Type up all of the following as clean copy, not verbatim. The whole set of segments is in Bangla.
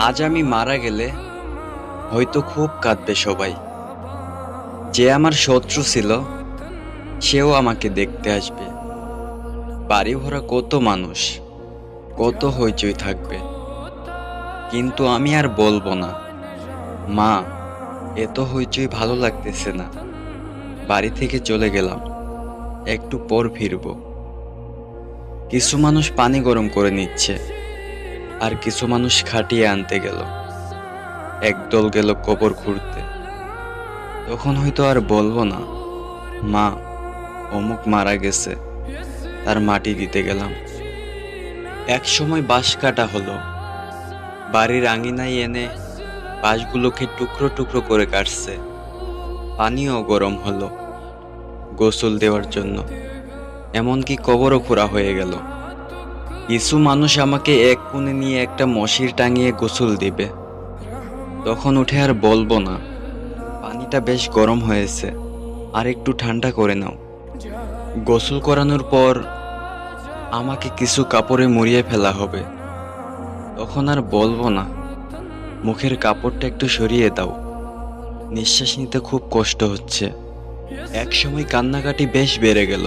আজ আমি মারা গেলে হয়তো খুব কাঁদবে সবাই। যে আমার শত্রু ছিল সেও আমাকে দেখতে আসবে। বাড়ি ভরা কত মানুষ, কত হইচই থাকবে, কিন্তু আমি আর বলবো না, মা, এত হইচই ভালো লাগতেছে না, বাড়ি থেকে চলে গেলাম, একটু পর ফিরবো। কিছু মানুষ পানি গরম করে নিচ্ছে, আর কিছু মানুষ খাটিয়ে আনতে গেল, একদল গেল কবর খুঁড়তে। তখন হয়তো আর বলবো না, মা, অমুক মারা গেছে, তার মাটি দিতে গেলাম। এক সময় বাঁশ কাটা হলো, বাড়ির আঙিনায় এনে বাঁশগুলোকে টুকরো টুকরো করে কাটছে। পানিও গরম হলো গোসল দেওয়ার জন্য, এমনকি কবরও খোঁড়া হয়ে গেল। কিছু মানুষ আমাকে এক কোণে নিয়ে একটা মশির টাঙিয়ে গোসল দিবে। তখন উঠে আর বলবো না, পানিটা বেশ গরম হয়েছে, আর একটু ঠান্ডা করে নাও। গোসল করানোর পর আমাকে কিছু কাপড়ে মুড়িয়ে ফেলা হবে। তখন আর বলবো না, মুখের কাপড়টা একটু সরিয়ে দাও, নিঃশ্বাস নিতে খুব কষ্ট হচ্ছে। এক সময় কান্নাকাটি বেশ বেড়ে গেল,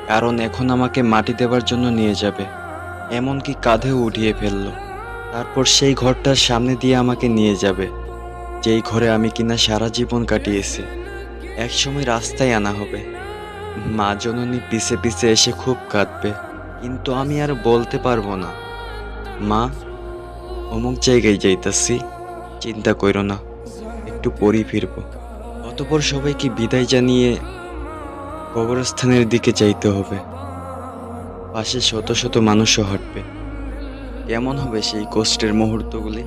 কারণ এখন আমাকে মাটি দেওয়ার জন্য নিয়ে যাবে, এমনকি কাঁধেও উঠিয়ে ফেললো। তারপর সেই ঘরটার সামনে দিয়ে আমাকে নিয়ে যাবে, যেই ঘরে আমি কিনা সারা জীবন কাটিয়েছি। এক সময় রাস্তায় আনা হবে, মা জননী পিছে পিছে এসে খুব কাঁদবে, কিন্তু আমি আর বলতে পারবো না, মা, অমুক জায়গায় যাইতাছি, চিন্তা কইরো না, একটু পরেই ফিরবো। অতঃপর সবাইকে বিদায় জানিয়ে কবরস্থানের দিকে যাইতে হবে। পাশে শত শত মানুষও হাঁটবে। কেমন হবে সেই কষ্টের মুহূর্তগুলি?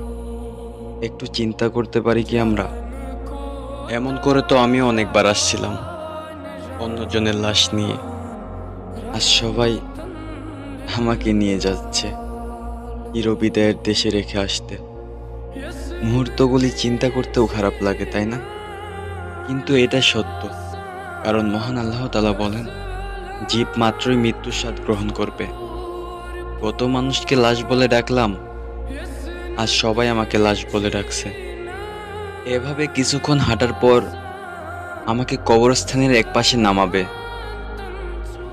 একটু চিন্তা করতে পারি কি আমরা? এমন করে তো আমিও অনেকবার আসছিলাম অন্যজনের লাশ নিয়ে, আর সবাই আমাকে নিয়ে যাচ্ছে চিরবিদায়ের দেশে রেখে আসতে। মুহূর্তগুলি চিন্তা করতেও খারাপ লাগে, তাই না? কিন্তু এটা সত্য, কারণ মহান আল্লাহ তাআলা বলেন, জীব মাত্রই মৃত্যুর স্বাদ গ্রহণ করবে। কত মানুষকে লাশ বলে ডাকলাম, আজ সবাই আমাকে লাশ বলে ডাকছে। এভাবে কিছুক্ষণ হাঁটার পর আমাকে কবরস্থানের এক পাশে নামাবে,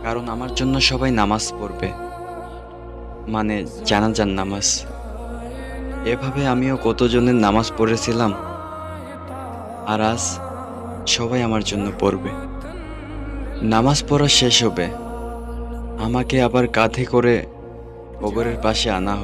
কারণ আমার জন্য সবাই নামাজ পড়বে, মানে জানাজার নামাজ। এভাবে আমিও কতজনের নামাজ পড়েছিলাম, আর আজ সবাই আমার জন্য পড়বে। নামাজ পড়া শেষ হবে, আমাকে আবার কাঁধে করে কবরের পাশে আনা হবে।